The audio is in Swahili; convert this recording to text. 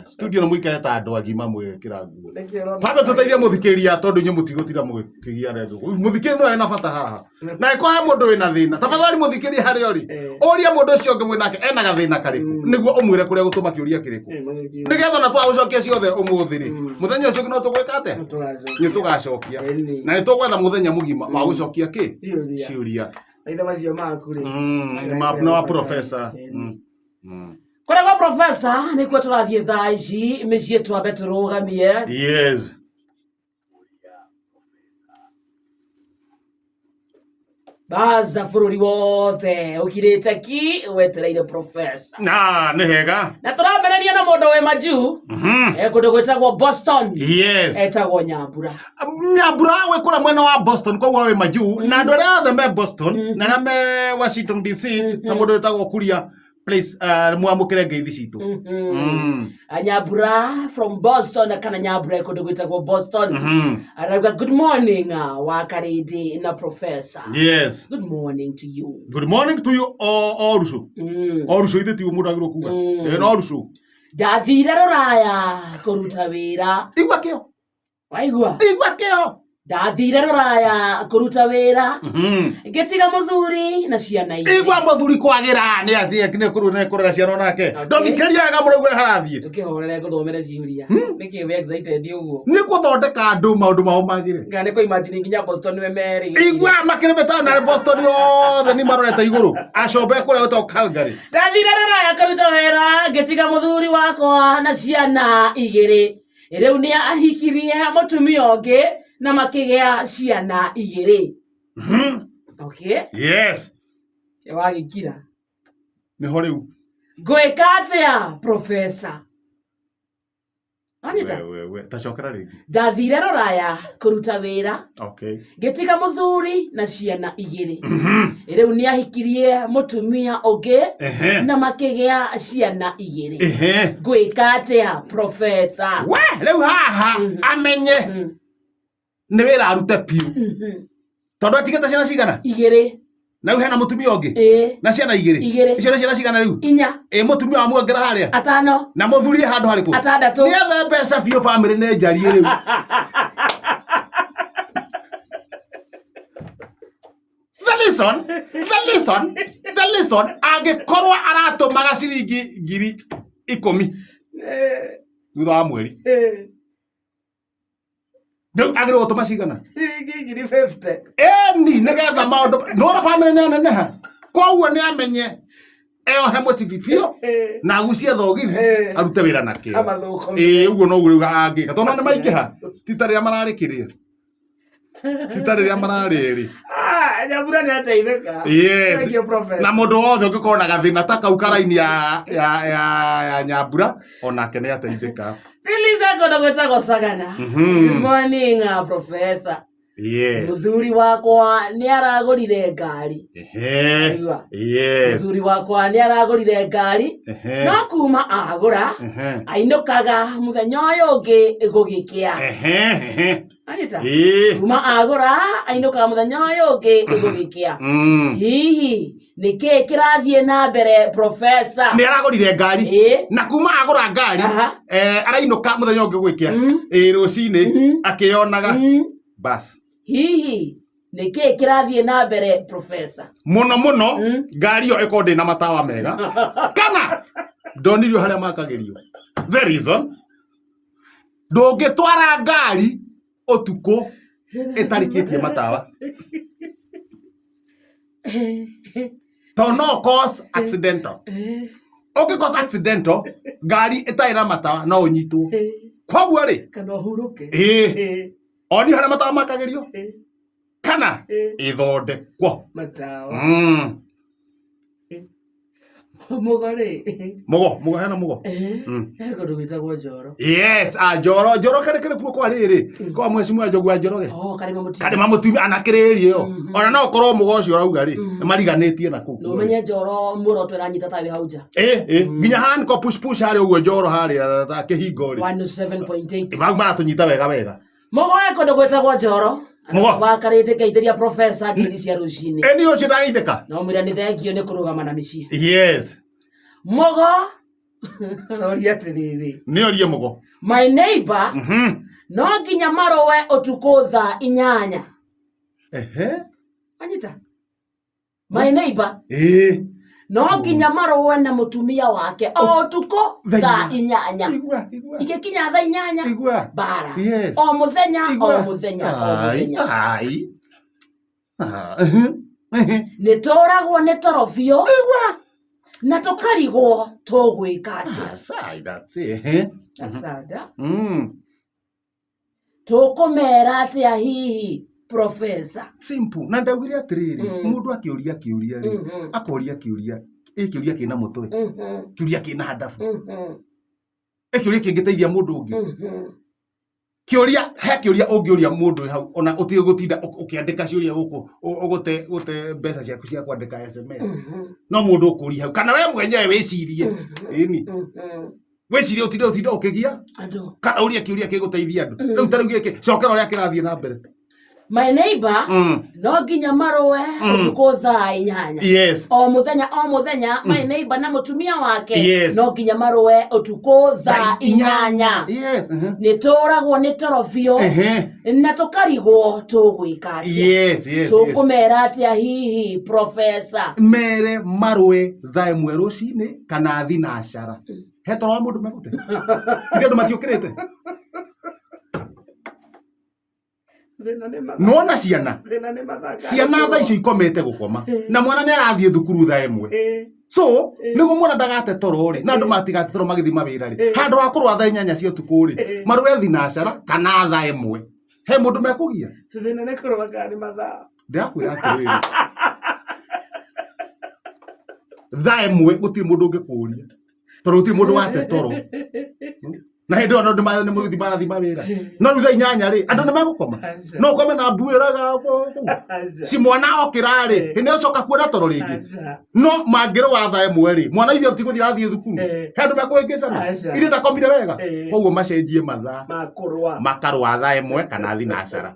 Studio no muikare ta andu agima mwikira nguo. Pambe tuteithie muthikiria tondu nyu mutigutira mukigia rendu. Muthikiria no ena bata haha. Na iko ha mundu wina thina. Tafadhali muthikiria hari ori. Oria mundu ucio ungi mwinake ena gathina kariku. Niguo umwire kuria gutuma kiuria kiriku. Nigetha na twa ucokia ciothe umuthi ri. Muthenya ucio no tugwika ate? Ni tugacokia. Na ni tugwetha muthenya mugima wa gucokia ki? Ciuria. Aitha macio maku ri. Na wa professor. Kurega professor ni kwa turathie thaici micie twambe turugamie. Yes. Baza bururi wothe ukirite ki wetereire professor. Nĩ hega. Na tũrambereria na mũndũ wĩ majuu. Kũndũ gwĩtagwo Boston. Yes. Etagwo Nyambura. Nyambura wĩ kũrĩa mwena wa Boston koguo wĩ majuu. Na andũ arĩa othe me Boston na arĩa me Washington DC ta mũndũ wĩtagwo Kuria place mwamũkĩre ngeithi citũ. Nyambura from Boston kana Nyambura kũndũ gwĩtagwo Boston. Arauga good morning wa Karidi na professor. Yes. Good morning to you. Good morning to you all Rucu. All Rucu ithĩ ti mũndũ agĩrĩirwo kuga. No Rucu. Ndathire Rũraya kũruta wĩra. Igua kĩo. Waigua? Igua kĩo. Ndathire Rũraya kũruta wĩra. Ngĩtiga mũthuri na ciana igĩrĩ. Igua mũthuri kwagĩra nĩ athiĩ nĩ kũrera ciana nake. Ndongithĩria wega mũrauga harathiĩ. Ũkĩhorera gũthomera ciũria. Nĩkĩ we excited ũguo? Nĩ gũthondeka andũ maũndũ mao magĩrĩ. Nga nĩ imagine nginya Boston we merĩ. Igua makĩrĩ betana na Boston yothe nĩ marorete igũrũ. Acombe kũrĩa gũtagwo Calgary. Ndathire Rũraya kũruta wĩra ngĩtiga mũthuri wakwa na ciana igĩrĩ. Rĩu nĩ ahikirie mũtumia ũngĩ na makĩgĩa ciana igĩrĩ. Okay? Yes. Wagĩkira. Nĩho rĩu. Ngwĩka atĩa professor? Anyita? We tacokera rĩngĩ. Ndathire Rũraya kũruta wĩra. Okay. Ngĩtiga mũthuri na ciana igĩrĩ. Rĩu nĩ ahikirie mũtumia ũngĩ na makĩgĩa ciana igĩrĩ. Ngwĩka atĩa professor? We rĩu haha amenye nĩ wĩra arute piu. Tondũ atigĩte ciana cigana? Igĩrĩ. Na rĩu hena mũtumia ũngĩ? Na ciana igĩrĩ? Icio nĩ ciana cigana rĩu? 4. Mũtumia wa muongera harĩa? 5. Na mũthuri handũ harĩkũ? 6. Nĩethe mbeca biũ bamĩrĩ nĩ njarie rĩu. The listen angĩkorwo aratũmaga ciringi 10,000 thutha wa mweri. Rĩu agĩrĩirwo gũtũma cigana? Ciringi 50. Eni nĩgetha maũndũ nĩwona bamĩrĩ nĩaneneha. Koguo nĩ amenye eohe mũcibi biũ na agucie thogithi arute wĩra na kĩo. Ũguo noguo rĩu angĩka tondũ nĩ maingĩha ti ta rĩrĩa mararĩkĩrĩa. Ti ta rĩrĩa mararĩrĩ. Nyambura nĩ ateithĩka. Yes. Na mũndũ wothe ũngĩkorwo na gathĩna ta kau karaini ya Nyambura onake nĩ ateithĩka. Filiza kũndũ gwĩtagwo Sagana. Good morning professor. Yes. Mũthuri wakwa nĩ aragũrire ngari. Yes. Mũthuri wakwa nĩ aragũrire ngari. No kuma agũra ainũkaga mũthenya ũyũ ũngĩ gũgĩkĩa. Anyita? Kuma agũra ainũkaga mũthenya ũyũ ũngĩ gũgĩkĩa. Hihi nĩkĩ kĩrathiĩ na mbere professor? Nĩ aragũrire ngari na kuma agũra ngari arainũka mũthenya ũngĩ gũgĩkĩa rũcinĩ akĩyonaga bas. Hihi nĩkĩ kĩrathiĩ na mbere professor? Mũno ngari ĩyo ĩkorwo ndĩna matawa mega kana ndonirio harĩa makagĩrio. The reason ndũngĩtwara ngari ũtukũ ĩtarĩkĩtie matawa. To no cause accidental. Okay, cause accidental ngari ĩtarĩ na matawa no ũnyitwo. Koguo rĩ kana ũhurũke. Oni harĩa matawa makagĩrio kana ĩthondekwo matawa. Mũgo hena mũgo. Kũndũ gwĩtagwo Njoro. Yes, Njoro kĩrĩ kuo kwa rĩrĩ kwa mwecimu Njogu wa Njoroge. Karĩma mũtumia anakĩrĩrie yo. Ona no ũkorwo mũgo ũcio ũrauga rĩ mariganĩtie na kũu. No menye Njoro mũroto ĩranyita tawe hau nja. Nginya hani ko push harĩa ũguo Njoro harĩa ta kĩhingo rĩ. 107.8. Mau maratũnyita wega. Mũgo kũndũ gwĩtagwo Njoro. Wakarĩte geithĩria professor ngiri cia rũcinĩ. Eni ũcio ndageithĩka. No mwĩra nĩ thengio nĩ kũrũgama na mĩciĩ. Yes. Mogo. Oria tiriri. Nĩ orie Mũgo. My neighbor. No nginya marũe ũtukũ thaa 8. Anyita. My neighbor. No nginya marũe na mũtumia wake o ũtukũ thaa 8. Igĩkinya thaa 8 bara. O mũthenya. Nĩ tũragwo nĩ toro biũ na tũkarigwo tũgwĩka atĩa. Tũkũmera atĩa hihi Professor? Simple. Na ndaugire atiriri, mũndũ akĩũria rĩ, akoria kĩũria kĩna mũtwe, kĩũria kĩna hadafu, kĩũria kĩngĩteithia mũndũ ũngĩ. He kĩũria ũngĩũria mũndũ hau ona ũtige gũtinda ũkĩandĩka ciũria gũkũ ũgũte mbeca ciaku cia kwandĩka SMS. No mũndũ ũkũria hau kana we mwenyewe wĩcirie. Wĩcirie ũtinde ũkĩgia andũ kana ũria kĩũria kĩgũteithia andũ. Rĩu tarĩu gĩkĩ cokera ũrĩa kĩrathiĩ na mbere. My neighbor, no nginya marũe ũtukũ thaa 8. O mũthenya my neighbor na mũtumia wake no nginya marũe ũtukũ thaa 8. Nĩ tũragwo nĩ toro biũ na tũkarigwo tũgwĩka atĩa. Tũkũmera atĩa hihi Professor? Mere marũe thaa 1 rũcinĩ kana thinacara. He toro wa mũndũ megũte. Ithe andũ matiũkĩrĩte. Nona ciana thaa icio ikomete gũkoma na mwana nĩ arathiĩ thukuru thaa 1. So nĩguo mwana ndagate toro rĩ na andũ matigate toro magĩthiĩ mawĩra rĩ, handũ ha kũrũa thaa 8 cia ũtukũ rĩ, marũe thinacara kana thaa 1. He mũndũ mekũgia ndakwĩra atĩrĩrĩ, thaa 1 gũtirĩ mũndũ ũngĩkũria tondũ gũtirĩ mũndũ wate toro. Na hĩndĩ ĩyo andũ nĩ mũgĩthi marathi mawĩra. No rĩu thaa 8 rĩ andũ nĩ megũkoma. No ũkome na mbuĩraga si mwana okĩra rĩ nĩ ũcoka kuona toro rĩngĩ. No mangĩrũa thaa 1 rĩ mwana ithe ũtigũthiĩ athiĩ thukuru. He andũ mekũhĩngĩcana ithe ndakomire wega. Koguo macenjie mathaa makarũa thaa 1 kana thinacara.